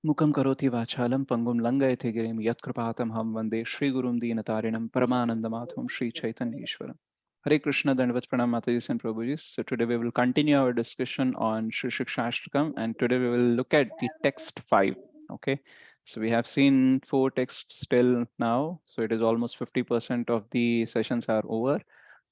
Mukam karoti vachalam pangum langayate girim yatkrapatam ham vande Shri Gurum Deenatarinam Paramanandamatham Shri Chaitanya Ishwaram. Hare Krishna Dandavat Pranam Matajis and Prabhujis. So today we will continue our discussion on Shri Shikshashtakam, and today we will look at the text 5. Okay. So we have seen 4 texts till now. So it is almost 50% of the sessions are over.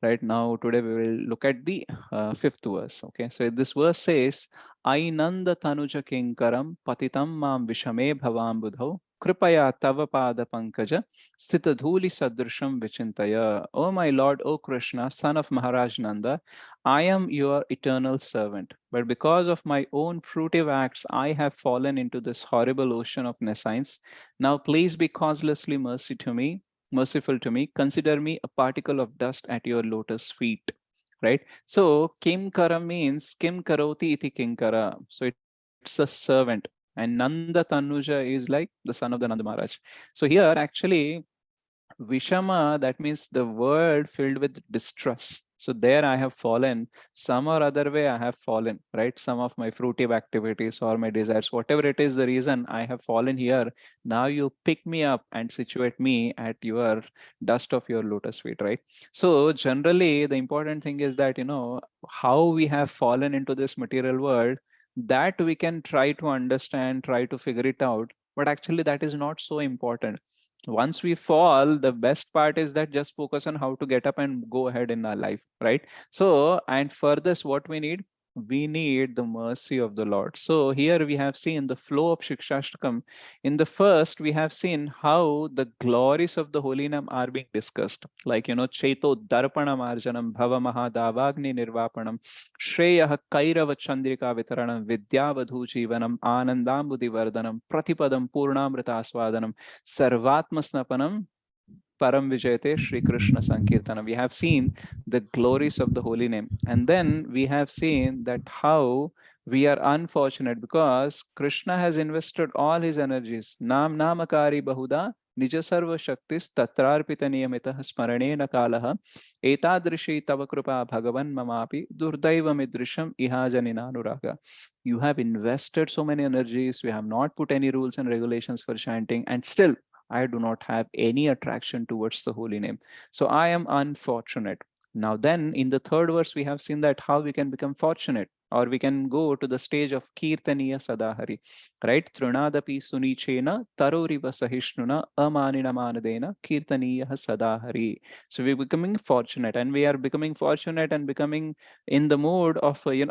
Right now, today we will look at the 5th verse. Okay. So this verse says, Ainanda tanuja kinkaram patitam mam vishame bhavam budho kripaya tava pada pankaja sthita dhuli sadrisham vichintaya. O my Lord, O Krishna, son of Maharaj Nanda, I am your eternal servant. But because of my own fruitive acts, I have fallen into this horrible ocean of nescience. Now please be causelessly merciful to me. Consider me a particle of dust at your lotus feet. Right? So Kimkara means Kim Karoti iti Kinkara. So it's a servant. And Nanda Tanuja is like the son of the Nanda Maharaj. So here actually Vishama, that means the world filled with distrust. So there I have fallen, some or other way I have fallen, right? Some of my fruitive activities or my desires, whatever it is the reason I have fallen here. Now you pick me up and situate me at your dust of your lotus feet, right? So generally the important thing is that, how we have fallen into this material world, that we can try to understand, try to figure it out. But actually that is not so important. Once we fall, the best part is that just focus on how to get up and go ahead in our life, right? So, and for this, what we need the mercy of the Lord. So here we have seen the flow of Shikshashtakam. In the first, we have seen how the glories of the holy name are being discussed, like Cheto Darpanam Arjanam Bhava Mahadavagni Nirvapanam Shreyah Kairava Chandrika Vitaranam Vidyavadhu Jivanam Anandambudhi Vardhanam Pratipadam Purnamrita Swadanam Sarvatmasnapanam Param Vijayate Sri Krishna Sankirtana. We have seen the glories of the holy name. And then we have seen that how we are unfortunate because Krishna has invested all his energies. Nam Namakari Bahuda Nija Sarva Shaktis Tatrarpita Niyamita Smaranena Kalaha Etadrishi Tavakrupa Bhagavan Mamapi Durdaiva Midrisham Ihajaninanuraga. You have invested so many energies, we have not put any rules and regulations for chanting, and still I do not have any attraction towards the holy name. So I am unfortunate. Now, then in the third verse, we have seen that how we can become fortunate, or we can go to the stage of Kirtaniya Sadahari, right? Trunadapi Sunichena Taroriva Sahishnuna Amanina Manadena Kirtaniya Sadahari. So we're becoming fortunate, and we are becoming fortunate and becoming in the mood of, in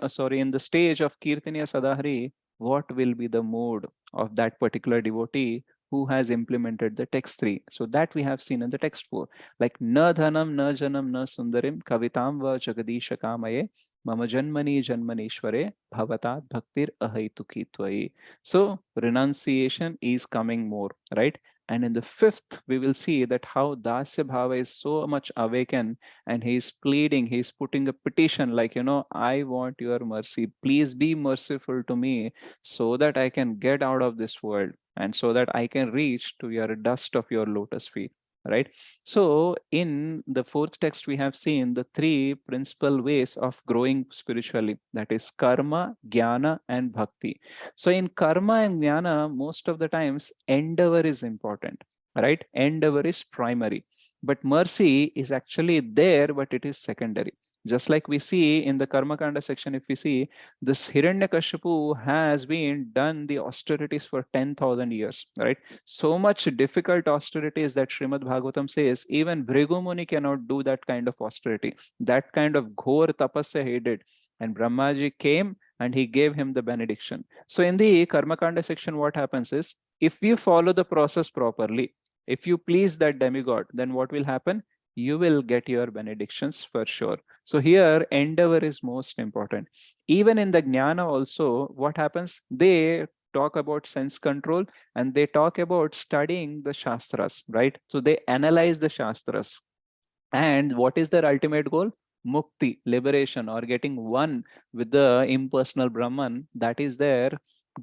the stage of Kirtaniya Sadahari. What will be the mood of that particular devotee who has implemented the text 3? So that we have seen in the text 4, like na dhanam na janam na sundarim kavitam va jagadisha kamaye mama janmani janmaneshware bhavatat bhaktir ahaitukhi tvai. So renunciation is coming more, right? And in the fifth, we will see that how Dasya Bhava is so much awakened, and he is pleading, he is putting a petition like, I want your mercy. Please be merciful to me so that I can get out of this world and so that I can reach to your dust of your lotus feet, right? So in the fourth text, we have seen the 3 principal ways of growing spiritually, that is karma, jnana, and bhakti. So in karma and jnana, most of the times endeavor is important, right? Endeavor is primary, but mercy is actually there, but it is secondary. Just like we see in the Karma Kanda section, if we see, this Hiranyakashipu has been done the austerities for 10,000 years, right? So much difficult austerities that Srimad Bhagavatam says even Bhrigu Muni cannot do that kind of austerity. That kind of ghor tapasya he did. And Brahmaji came and he gave him the benediction. So in the Karma Kanda section, what happens is, if you follow the process properly, if you please that demigod, then what will happen? You will get your benedictions for sure. So here endeavor is most important. Even in the jnana also, what happens? They talk about sense control and they talk about studying the shastras, right? So they analyze the shastras. And what is their ultimate goal? Mukti, liberation, or getting one with the impersonal Brahman. That is their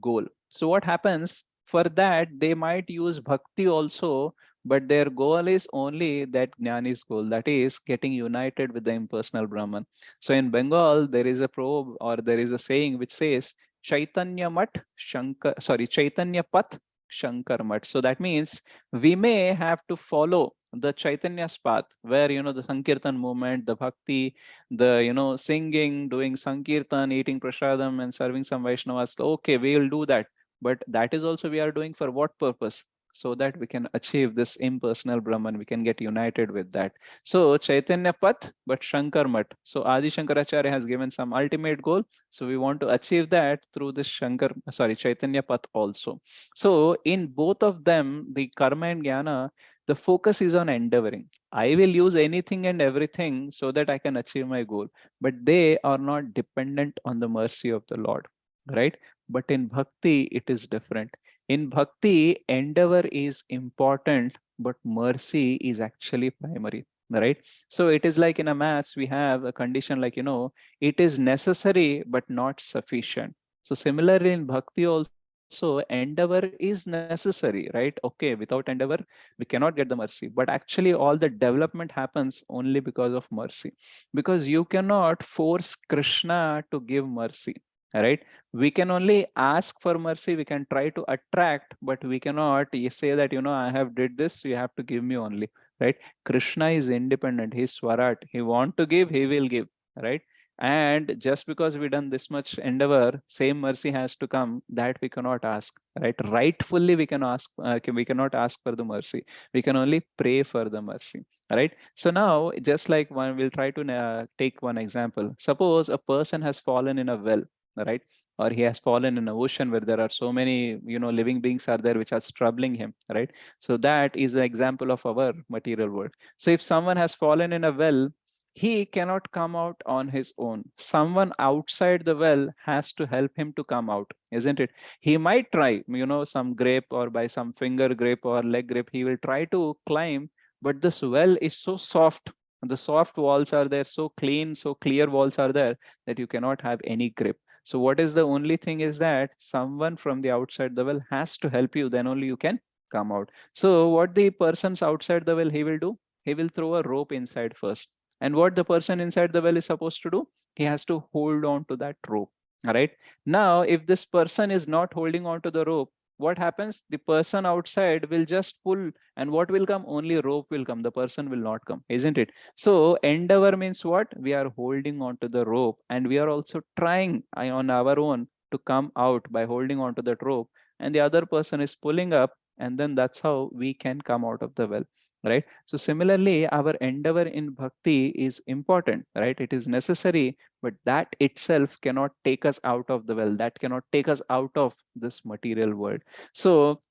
goal. So what happens? For that, they might use bhakti also, but their goal is only that jnani's goal, that is getting united with the impersonal Brahman. So in Bengal, there is a proverb or there is a saying which says, Chaitanya Mat Shankar, sorry, Chaitanya Path Shankar Mat. So that means we may have to follow the Chaitanya's path, where the Sankirtan movement, the bhakti, the singing, doing Sankirtan, eating prasadam, and serving some Vaishnavas. Okay, we will do that, but that is also we are doing for what purpose? So that we can achieve this impersonal Brahman, we can get united with that. So Chaitanya Path, but Shankar Mat. So Adi Shankaracharya has given some ultimate goal. So we want to achieve that through this Chaitanya Path also. So in both of them, the karma and jnana, the focus is on endeavoring. I will use anything and everything so that I can achieve my goal, but they are not dependent on the mercy of the Lord, right? But in bhakti, it is different. In bhakti, endeavor is important, but mercy is actually primary, right? So it is like in a maths, we have a condition like, it is necessary, but not sufficient. So similarly in bhakti also, endeavor is necessary, right? Okay, without endeavor, we cannot get the mercy. But actually all the development happens only because of mercy. Because you cannot force Krishna to give mercy, right? We can only ask for mercy, we can try to attract, but we cannot say that, I have did this, you have to give me only, right? Krishna is independent, he's Swarat, he want to give, he will give, right? And just because we done this much endeavor, same mercy has to come, that we cannot ask, right? Rightfully we can ask, we cannot ask for the mercy, we can only pray for the mercy, right? So now, just like one, we'll try to take one example. Suppose a person has fallen in a well, right? Or he has fallen in an ocean where there are so many living beings are there which are troubling him, right? So that is an example of our material world. So if someone has fallen in a well, he cannot come out on his own. Someone outside the well has to help him to come out, isn't it? He might try, some grape, or by some finger grip or leg grip, he will try to climb, but this well is so soft. The soft walls are there, so clean, so clear walls are there, that you cannot have any grip. So what is the only thing is that someone from the outside the well has to help you, then only you can come out. So what the person's outside the well, he will do? He will throw a rope inside first. And what the person inside the well is supposed to do? He has to hold on to that rope. All right. Now, if this person is not holding on to the rope, what happens? The person outside will just pull, and what will come? Only rope will come. The person will not come, isn't it? So endeavor means what? We are holding on to the rope, and we are also trying on our own to come out by holding on to that rope, and the other person is pulling up, and then that's how we can come out of the well, right? So similarly, our endeavor in bhakti is important, right? It is necessary, but that itself cannot take us out of the well, that cannot take us out of this material world. So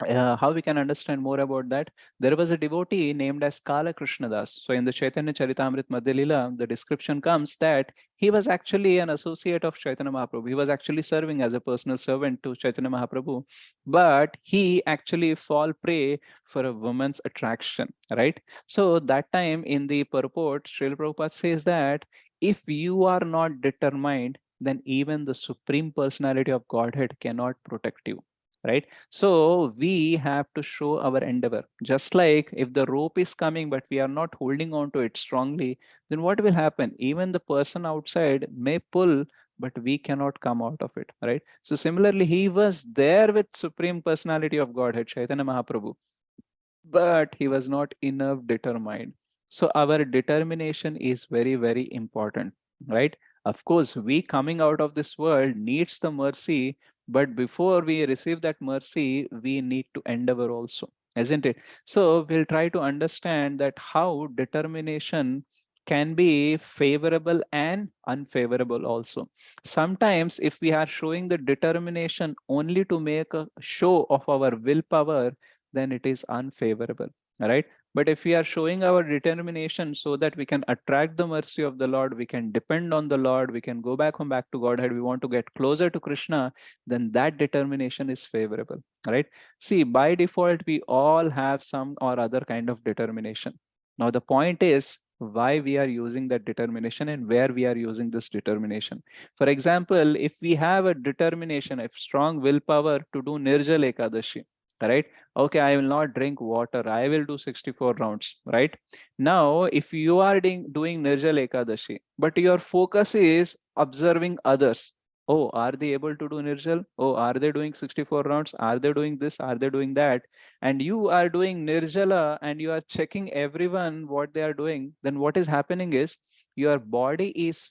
how we can understand more about that? There was a devotee named as Kala Krishnadas. So in the Chaitanya Charitamrita Madhya Lila, the description comes that he was actually an associate of Chaitanya Mahaprabhu. He was actually serving as a personal servant to Chaitanya Mahaprabhu, but he actually fall prey for a woman's attraction, right? So that time in the purport, Srila Prabhupada says that if you are not determined, then even the Supreme Personality of Godhead cannot protect you, right? So we have to show our endeavor. Just like if the rope is coming, but we are not holding on to it strongly, then what will happen? Even the person outside may pull, but we cannot come out of it, right? So similarly, he was there with Supreme Personality of Godhead, Chaitanya Mahaprabhu, but he was not enough determined. So our determination is very, very important, right? Of course, we coming out of this world needs the mercy, but before we receive that mercy, we need to endeavor also, isn't it? So we'll try to understand that how determination can be favorable and unfavorable also. Sometimes if we are showing the determination only to make a show of our willpower, then it is unfavorable, right? But if we are showing our determination so that we can attract the mercy of the Lord, we can depend on the Lord, we can go back home, back to Godhead, we want to get closer to Krishna, then that determination is favorable, right? See, by default, we all have some or other kind of determination. Now, the point is why we are using that determination and where we are using this determination. For example, if we have a determination, a strong willpower to do Nirjala Ekadashi, right? Okay, I will not drink water, I will do 64 rounds, right? Now, if you are doing Nirjala Ekadashi, but your focus is observing others, Oh, are they able to do Nirjal? Oh, are they doing 64 rounds? Are they doing this? Are they doing that? And you are doing Nirjala and you are checking everyone what they are doing. Then what is happening is your body is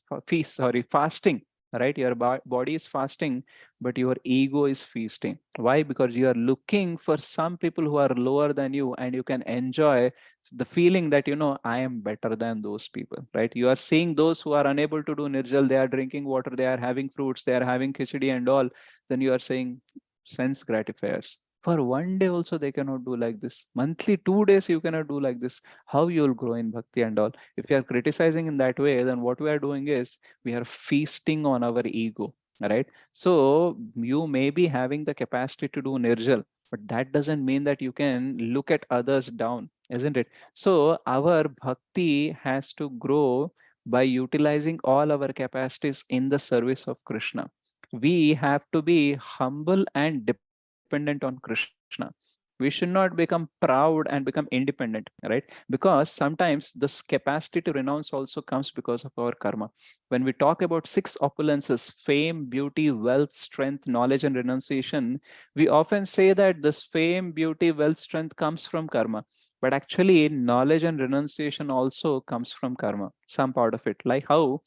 fasting, right? Your body is fasting, but your ego is feasting. Why? Because you are looking for some people who are lower than you and you can enjoy the feeling that, I am better than those people, right? You are seeing those who are unable to do Nirjal, they are drinking water, they are having fruits, they are having khichdi and all. Then you are saying sense gratifiers. For one day also they cannot do like this. Monthly 2 days you cannot do like this. How you will grow in bhakti and all? If you are criticizing in that way, then what we are doing is we are feasting on our ego, right? So you may be having the capacity to do Nirjal, but that doesn't mean that you can look at others down, isn't it? So our bhakti has to grow by utilizing all our capacities in the service of Krishna. We have to be humble and dependent on Krishna. We should not become proud and become independent, right? Because sometimes this capacity to renounce also comes because of our karma. When we talk about six opulences, fame, beauty, wealth, strength, knowledge, and renunciation, we often say that this fame, beauty, wealth, strength comes from karma. But actually, knowledge and renunciation also comes from karma, some part of it. Like how,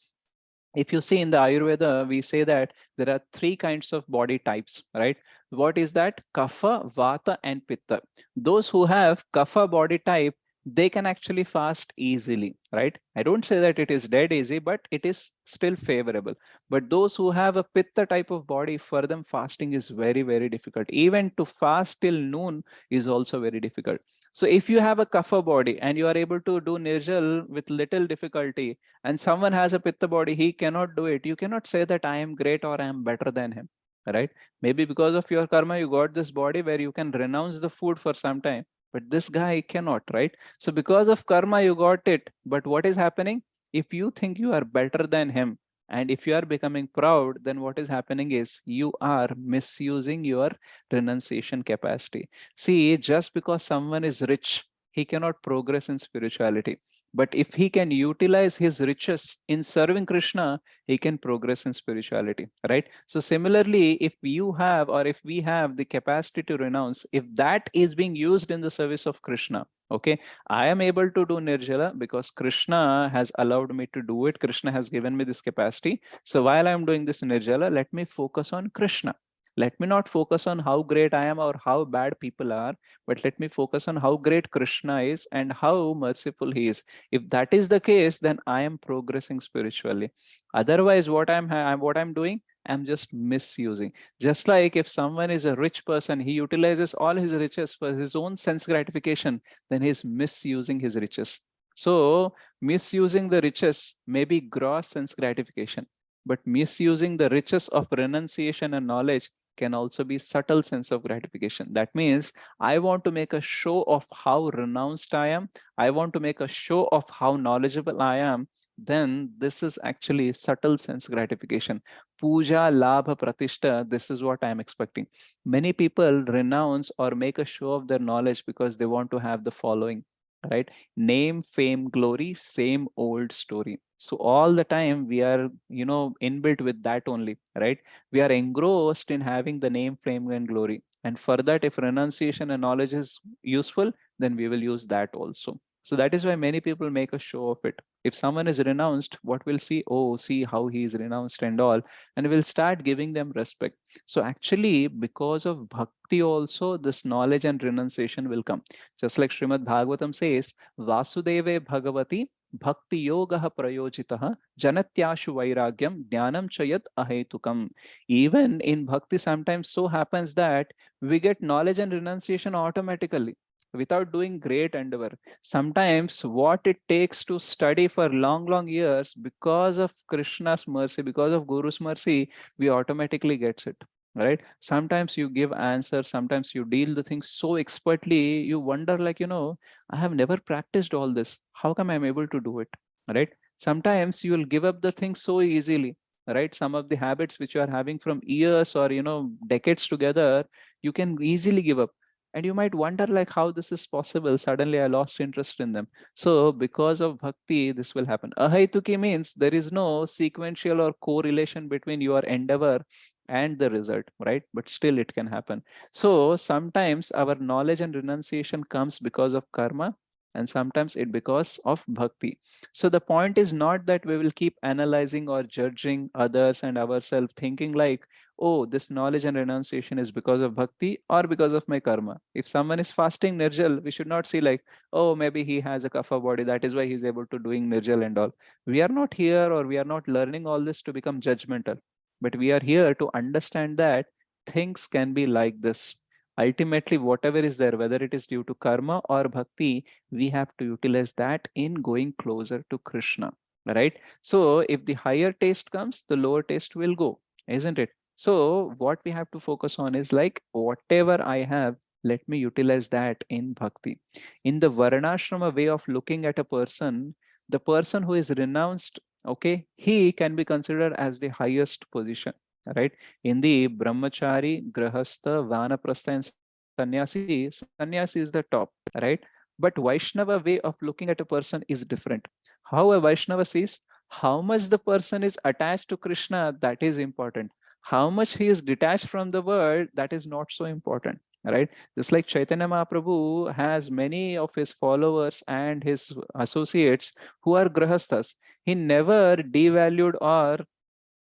if you see in the Ayurveda, we say that there are three kinds of body types, right? What is that? Kapha, Vata, and Pitta. Those who have Kapha body type, they can actually fast easily, right? I don't say that it is dead easy, but it is still favorable. But those who have a Pitta type of body, for them fasting is very, very difficult. Even to fast till noon is also very difficult. So if you have a Kapha body and you are able to do Nirjal with little difficulty, and someone has a pitta body, he cannot do it, you cannot say that I am great or I am better than him, right? Maybe because of your karma you got this body where you can renounce the food for some time, but this guy cannot, right? So because of karma you got it, but what is happening? If you think you are better than him and if you are becoming proud, then what is happening is you are misusing your renunciation capacity. See, just because someone is rich, he cannot progress in spirituality, but if he can utilize his riches in serving Krishna, he can progress in spirituality, right? So similarly, if you have or if we have the capacity to renounce, if that is being used in the service of Krishna, okay, I am able to do Nirjala because Krishna has allowed me to do it. Krishna has given me this capacity. So while I'm doing this Nirjala, let me focus on Krishna. Let me not focus on how great I am or how bad people are, but let me focus on how great Krishna is and how merciful he is. If that is the case, then I am progressing spiritually. Otherwise, what I'm doing, I'm just misusing. Just like if someone is a rich person, he utilizes all his riches for his own sense gratification, then he's misusing his riches. So misusing the riches may be gross sense gratification, but misusing the riches of renunciation and knowledge can also be subtle sense of gratification. That means I want to make a show of how renounced I am, I want to make a show of how knowledgeable I am, then this is actually subtle sense gratification. Puja, labha, pratishtha, this is what I'm expecting. Many people renounce or make a show of their knowledge because they want to have the following, right? Name, fame, glory, same old story. So all the time we are, inbuilt with that only, right? We are engrossed in having the name, fame, and glory. And for that, if renunciation and knowledge is useful, then we will use that also. So that is why many people make a show of it. If someone is renounced, what we'll see, oh, see how he is renounced and all, and we'll start giving them respect. So actually, because of bhakti also, this knowledge and renunciation will come. Just like Srimad Bhagavatam says, Vasudeve Bhagavati Bhakti Yoga Prayojitaha Janatyashu Vairagyam Jnanam Chayat Ahetukam. Even in bhakti, sometimes so happens that we get knowledge and renunciation automatically without doing great endeavor. Sometimes what it takes to study for long, long years, because of Krishna's mercy, because of Guru's mercy, we automatically gets it. Right? Sometimes you give answers, sometimes you deal the things so expertly, you wonder, like, I have never practiced all this. How come I'm able to do it? Right? Sometimes you will give up the things so easily, right? Some of the habits which you are having from years or decades together, you can easily give up. And you might wonder like how this is possible. Suddenly I lost interest in them. So because of bhakti, this will happen. Ahaituki means there is no sequential or correlation between your endeavor and the result, right? But still it can happen. So sometimes our knowledge and renunciation comes because of karma, and sometimes it because of bhakti. So the point is not that we will keep analyzing or judging others and ourselves, thinking like, oh, this knowledge and renunciation is because of bhakti or because of my karma. If someone is fasting nirjal, we should not see like, oh, maybe he has a kapha body, that is why he's able to doing nirjal and all. We are not here, or we are not learning all this to become judgmental, but we are here to understand that things can be like this. Ultimately, whatever is there, whether it is due to karma or bhakti, we have to utilize that in going closer to Krishna, right? So if the higher taste comes, the lower taste will go, isn't it? So what we have to focus on is like, whatever I have, let me utilize that in bhakti. In the varnashrama way of looking at a person, the person who is renounced, okay, he can be considered as the highest position, right? In the brahmachari, grahastha, vanaprastha, and sannyasi, sannyasi is the top, right? But Vaishnava way of looking at a person is different. How a Vaishnava sees, how much the person is attached to Krishna, that is important. How much he is detached from the world, that is not so important, right? Just like Chaitanya Mahaprabhu has many of his followers and his associates who are grahasthas. He never devalued or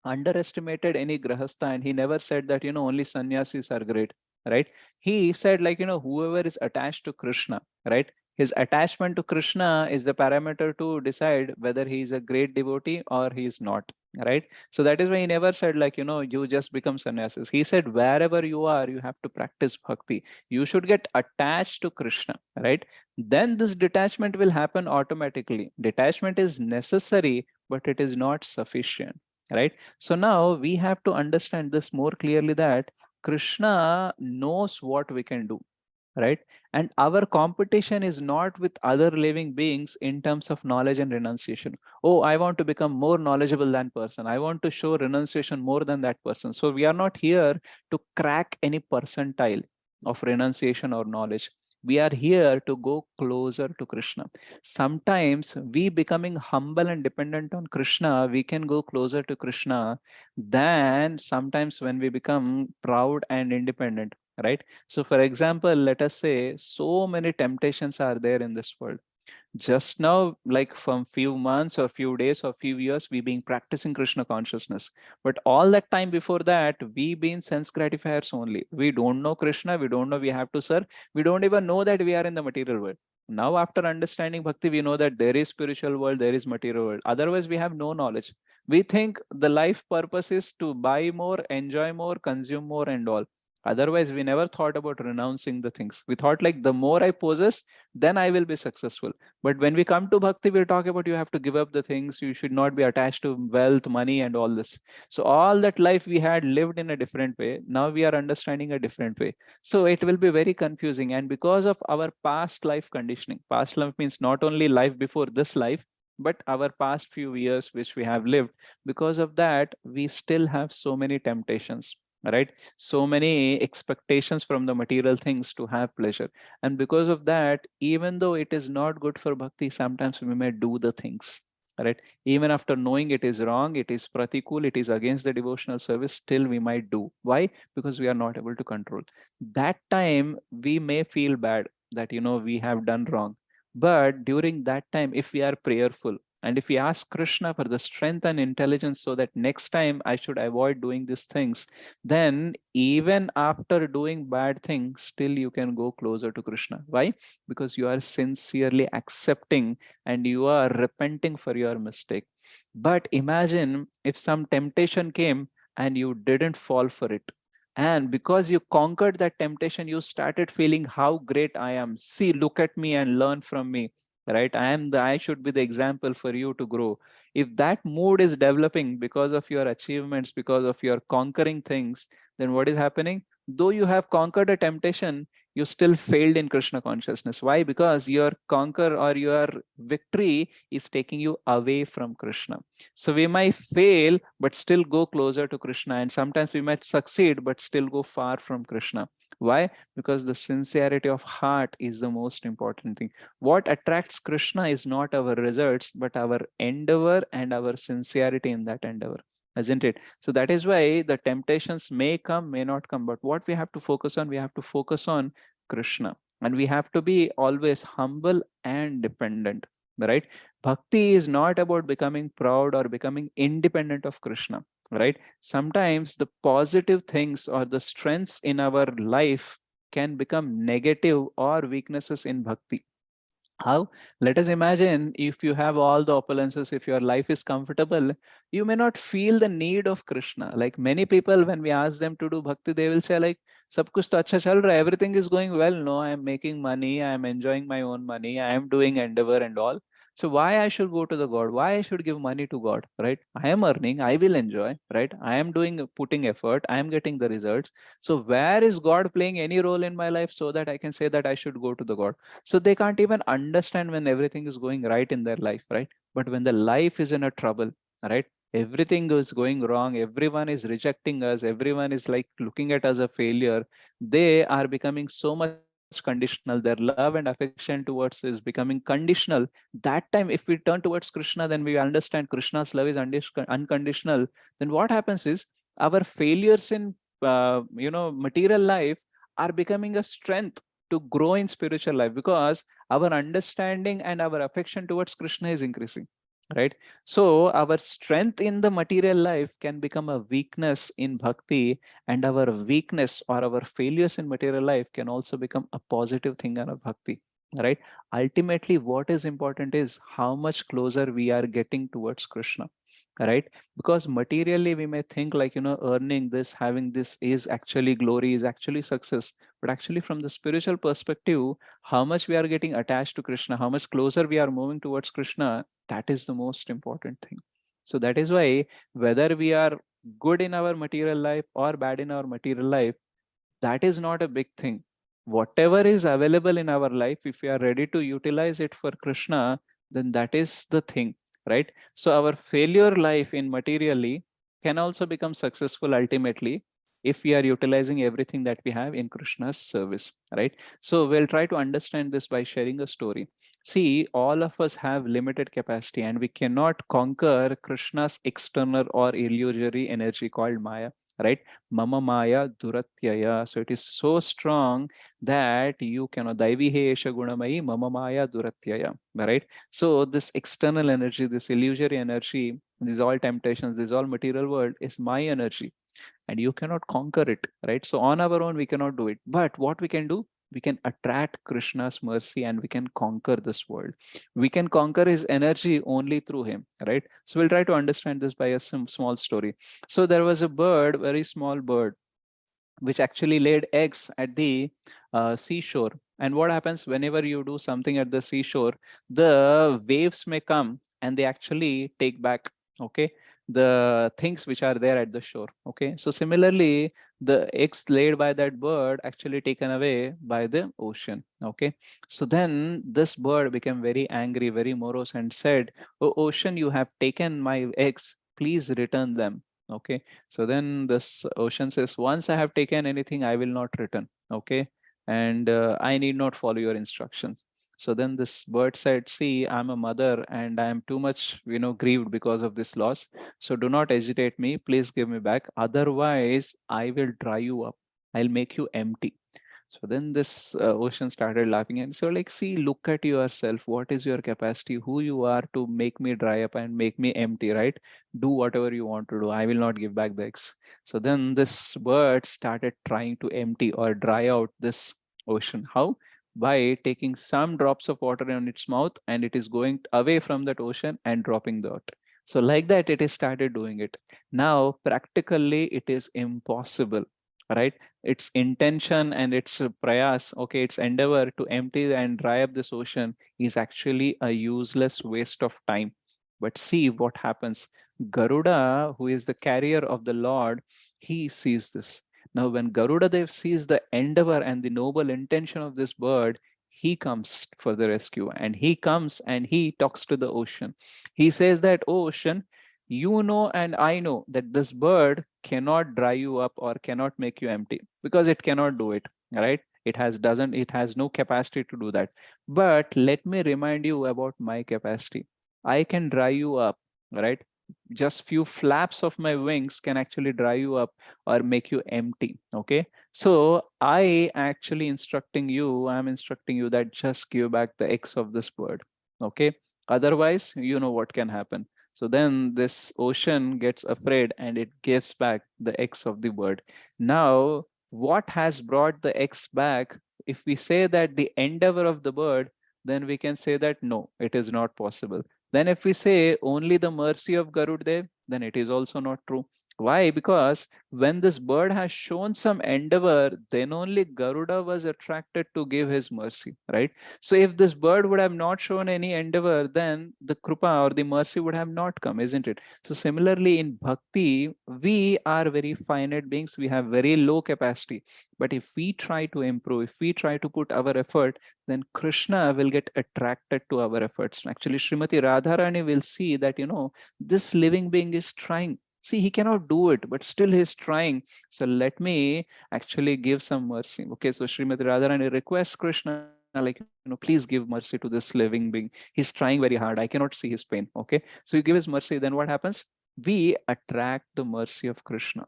underestimated any grahastha, and he never said that, only sannyasis are great, right? He said like, whoever is attached to Krishna, right? His attachment to Krishna is the parameter to decide whether he is a great devotee or he is not, right? So that is why he never said like, you just become sannyasis. He said wherever you are, you have to practice bhakti. You should get attached to Krishna, right? Then this detachment will happen automatically. Detachment is necessary, but it is not sufficient, right? So now we have to understand this more clearly, that Krishna knows what we can do, right? And our competition is not with other living beings in terms of knowledge and renunciation. Oh, I want to become more knowledgeable than person. I want to show renunciation more than that person. So we are not here to crack any percentile of renunciation or knowledge. We are here to go closer to Krishna. Sometimes we becoming humble and dependent on Krishna, we can go closer to Krishna than sometimes when we become proud and independent, right? So for example, let us say so many temptations are there in this world. Just now, like from few months or few days or few years, we been practicing Krishna consciousness, but all that time before that, we been sense gratifiers only. We don't know Krishna, we don't know we have to serve, we don't even know that we are in the material world. Now after understanding bhakti, we know that there is spiritual world, there is material world. Otherwise we have no knowledge. We think the life purpose is to buy more, enjoy more, consume more and all. Otherwise we never thought about renouncing the things. We thought like, the more I possess, then I will be successful. But when we come to bhakti, we'll talk about you have to give up the things, you should not be attached to wealth, money, and all this. So all that life we had lived in a different way. Now we are understanding a different way. So it will be very confusing. And because of our past life conditioning, past life means not only life before this life, but our past few years which we have lived, because of that, we still have so many temptations, right? So many expectations from the material things to have pleasure. And because of that, even though it is not good for bhakti, sometimes we may do the things, right? Even after knowing it is wrong, it is pratikul, it is against the devotional service, still we might do. Why? Because we are not able to control. That time we may feel bad that, we have done wrong. But during that time, if we are prayerful, and if we ask Krishna for the strength and intelligence so that next time I should avoid doing these things, then even after doing bad things, still you can go closer to Krishna. Why? Because you are sincerely accepting and you are repenting for your mistake. But imagine if some temptation came and you didn't fall for it. And because you conquered that temptation, you started feeling how great I am. See, look at me and learn from me. Right? I should be the example for you to grow. If that mood is developing because of your achievements, because of your conquering things, then what is happening? Though you have conquered a temptation, you still failed in Krishna consciousness. Why? Because your conquer or your victory is taking you away from Krishna. So we might fail, but still go closer to Krishna. And sometimes we might succeed, but still go far from Krishna. Why? Because the sincerity of heart is the most important thing. What attracts Krishna is not our results, but our endeavor and our sincerity in that endeavor, isn't it? So that is why the temptations may come, may not come. But what we have to focus on, we have to focus on Krishna. And we have to be always humble and dependent, right? Bhakti is not about becoming proud or becoming independent of Krishna, right? Sometimes the positive things or the strengths in our life can become negative or weaknesses in bhakti. How? Let us imagine if you have all the opulences, if your life is comfortable, you may not feel the need of Krishna. Like many people, when we ask them to do bhakti, they will say like, "Sab kuch to acha chal raha hai, everything is going well. No, I am making money, I am enjoying my own money, I am doing endeavor and all. So why I should go to the God? Why I should give money to God? Right? I am earning, I will enjoy. Right? I am doing, putting effort, I am getting the results. So where is God playing any role in my life so that I can say that I should go to the God?" So they can't even understand when everything is going right in their life, right? But when the life is in a trouble, right? Everything is going wrong, everyone is rejecting us, everyone is like looking at us a failure. They are becoming so much conditional. Their love and affection towards is becoming conditional. That time, if we turn towards Krishna, then we understand Krishna's love is unconditional. Then what happens is our failures in material life are becoming a strength to grow in spiritual life, because our understanding and our affection towards Krishna is increasing, right? So our strength in the material life can become a weakness in bhakti, and our weakness or our failures in material life can also become a positive thing in our bhakti, right? Ultimately, what is important is how much closer we are getting towards Krishna, right? Because materially we may think like, earning this, having this is actually glory, is actually success. But actually, from the spiritual perspective, how much we are getting attached to Krishna, how much closer we are moving towards Krishna, that is the most important thing. So that is why, whether we are good in our material life or bad in our material life, that is not a big thing. Whatever is available in our life, if we are ready to utilize it for Krishna, then that is the thing, right? So our failure life in materially can also become successful ultimately, if we are utilizing everything that we have in Krishna's service, right? So we'll try to understand this by sharing a story. See, all of us have limited capacity, and we cannot conquer Krishna's external or illusory energy called Maya, right? Mama Maya Duratyaya. So it is so strong that you cannot. Daivi he esha gunamayi Mama Maya Duratyaya. Right? So this external energy, this illusory energy, these all temptations, this all material world is my energy, and you cannot conquer it, right? So on our own we cannot do it, but what we can do, we can attract Krishna's mercy and we can conquer this world. We can conquer his energy only through him, right? So we'll try to understand this by a small story. So there was a bird, very small bird, which actually laid eggs at the seashore. And what happens whenever you do something at the seashore, the waves may come and they actually take back, okay, the things which are there at the shore. Okay, so similarly, the eggs laid by that bird actually taken away by the ocean. Okay, so then this bird became very angry, very morose, and said, "Oh ocean, you have taken my eggs, please return them." Okay, so then this ocean says, "Once I have taken anything, I will not return." Okay. And I need not follow your instructions. So then this bird said, "See, I'm a mother and I am too much, grieved because of this loss. So do not agitate me. Please give me back. Otherwise, I will dry you up. I'll make you empty." So then this ocean started laughing and so like, "See, look at yourself. What is your capacity? Who you are to make me dry up and make me empty, right? Do whatever you want to do. I will not give back the eggs." So then this bird started trying to empty or dry out this ocean. How? By taking some drops of water in its mouth, and it is going away from that ocean and dropping the water. So like that, it is started doing it. Now, practically, it is impossible, right? Its intention and its prayas, okay, its endeavor to empty and dry up this ocean is actually a useless waste of time. But see what happens. Garuda, who is the carrier of the Lord, he sees this. Now, when Garuda Dev sees the endeavor and the noble intention of this bird, he comes for the rescue, and he comes and he talks to the ocean. He says that, "Oh, ocean, you know and I know that this bird cannot dry you up or cannot make you empty, because it cannot do it, right? It has no capacity to do that. But let me remind you about my capacity. I can dry you up, right? Just few flaps of my wings can actually dry you up or make you empty. Okay, so I'm instructing you that just give back the eggs of this bird. Okay, otherwise you know what can happen." So then this ocean gets afraid and it gives back the eggs of the bird. Now, what has brought the eggs back? If we say that the endeavor of the bird, then we can say that no, it is not possible. Then if we say only the mercy of Garuddev, then it is also not true. Why? Because when this bird has shown some endeavor, then only Garuda was attracted to give his mercy, right? So if this bird would have not shown any endeavor, then the krupa or the mercy would have not come, isn't it? So similarly in bhakti, we are very finite beings, we have very low capacity. But if we try to improve, if we try to put our effort, then Krishna will get attracted to our efforts. Actually, Srimati Radharani will see that, this living being is trying. See, he cannot do it, but still he's trying. So let me actually give some mercy. Okay, so Srimati Radharani requests Krishna, like, please give mercy to this living being. He's trying very hard. I cannot see his pain. Okay, so you give his mercy. Then what happens? We attract the mercy of Krishna,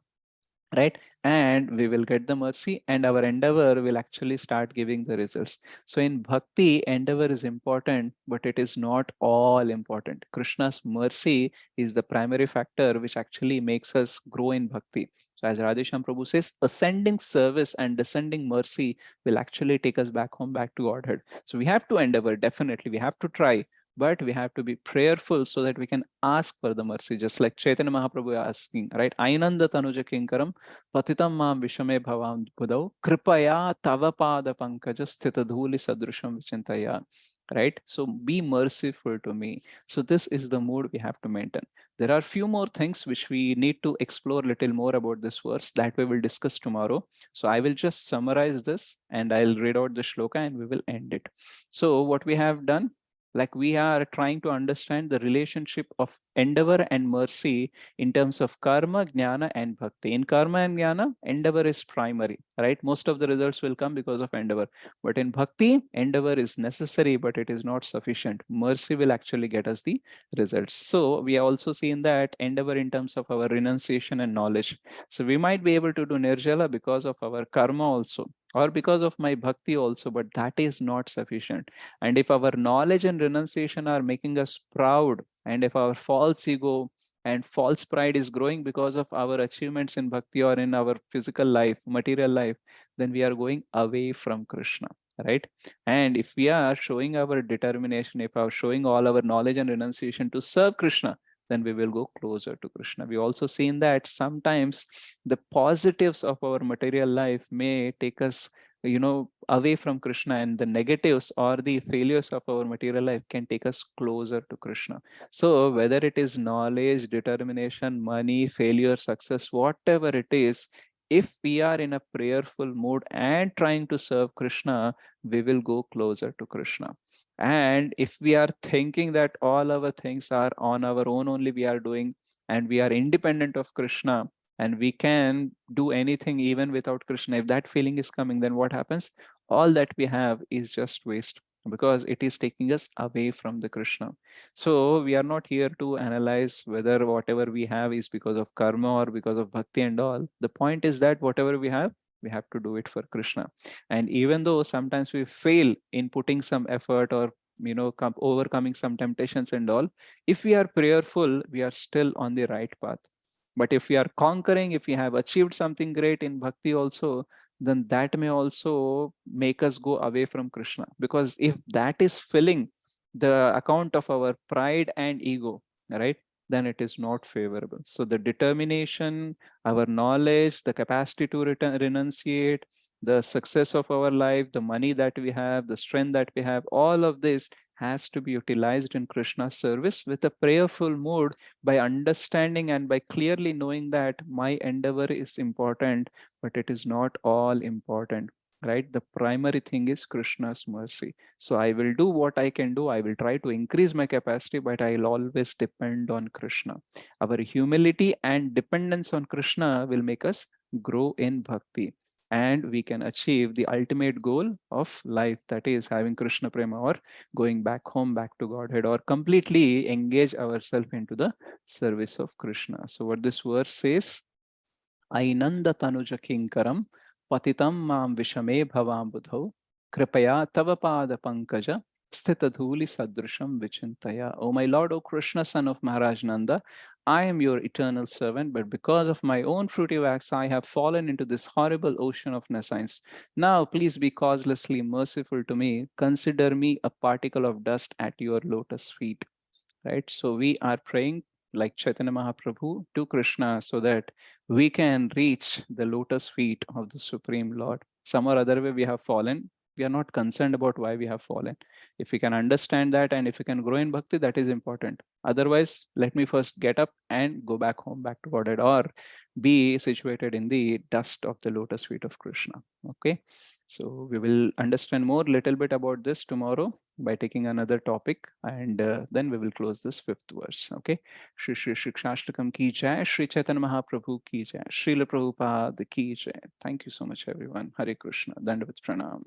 right? And we will get the mercy, and our endeavor will actually start giving the results. So in bhakti, endeavor is important, but it is not all important. Krishna's mercy is the primary factor which actually makes us grow in bhakti. So as Radhesham Prabhu says, ascending service and descending mercy will actually take us back home, back to Godhead. So we have to endeavor, definitely we have to try, but we have to be prayerful so that we can ask for the mercy, just like Chaitanya Mahaprabhu asking, right? Ainanda tanuja kinkaram patitam mam vishame bhavam budau kripaya tava pada pankaja sthita dhuli sadrusham vichintaya. Right? So be merciful to me. So this is the mood we have to maintain. There are few more things which we need to explore a little more about this verse that we will discuss tomorrow. So I will just summarize this and I'll read out the shloka and we will end it. So what we have done, like we are trying to understand the relationship of endeavor and mercy in terms of karma, jnana, and bhakti. In karma and jnana, endeavor is primary, right? Most of the results will come because of endeavor. But in bhakti, endeavor is necessary, but it is not sufficient. Mercy will actually get us the results. So we also seen that endeavor in terms of our renunciation and knowledge. So we might be able to do nirjala because of our karma also, or because of my bhakti also, but that is not sufficient. And if our knowledge and renunciation are making us proud, and if our false ego and false pride is growing because of our achievements in bhakti or in our physical life, material life, then we are going away from Krishna, right? And if we are showing our determination, if we are showing all our knowledge and renunciation to serve Krishna, then we will go closer to Krishna. We also seen that sometimes the positives of our material life may take us, away from Krishna, and the negatives or the failures of our material life can take us closer to Krishna. So whether it is knowledge, determination, money, failure, success, whatever it is, if we are in a prayerful mood and trying to serve Krishna, we will go closer to Krishna. And if we are thinking that all our things are on our own only we are doing, and we are independent of Krishna, and we can do anything even without Krishna, if that feeling is coming, then what happens? All that we have is just waste, because it is taking us away from the Krishna. So we are not here to analyze whether whatever we have is because of karma or because of bhakti and all. The point is that whatever we have to do it for Krishna. And even though sometimes we fail in putting some effort, or overcoming some temptations and all, if we are prayerful, we are still on the right path. But if we are conquering, if we have achieved something great in bhakti also, then that may also make us go away from Krishna. Because if that is filling the account of our pride and ego, right, then it is not favorable. So the determination, our knowledge, the capacity to renunciate, the success of our life, the money that we have, the strength that we have, all of this has to be utilized in Krishna's service with a prayerful mood, by understanding and by clearly knowing that my endeavor is important, but it is not all important, right? The primary thing is Krishna's mercy. So I will do what I can do. I will try to increase my capacity, but I'll always depend on Krishna. Our humility and dependence on Krishna will make us grow in bhakti, and we can achieve the ultimate goal of life, that is having Krishna prema, or going back home, back to Godhead, or completely engage ourselves into the service of Krishna. So what this verse says, Ainanda tanuja kinkaram patitam mam vishame bhavam budhau kripaya tava pada pankaja sthita dhuli sadrusham vichintaya. O my Lord, O Krishna, son of Maharaj Nanda, I am your eternal servant, but because of my own fruitive acts, I have fallen into this horrible ocean of nescience. Now, please be causelessly merciful to me. Consider me a particle of dust at your lotus feet. Right? So we are praying like Chaitanya Mahaprabhu to Krishna so that we can reach the lotus feet of the Supreme Lord. Some or other way we have fallen. We are not concerned about why we have fallen. If we can understand that and if we can grow in bhakti, that is important. Otherwise, let me first get up and go back home, back to Godhead, or be situated in the dust of the lotus feet of Krishna. Okay. So we will understand more little bit about this tomorrow by taking another topic, and then we will close this fifth verse. Okay. Shri Shri Shikshashtakam ki jai, Shri Chaitanya Mahaprabhu ki jai, Srila Prabhupada ki jai. Thank you so much, everyone. Hare Krishna. Dandavat Pranam.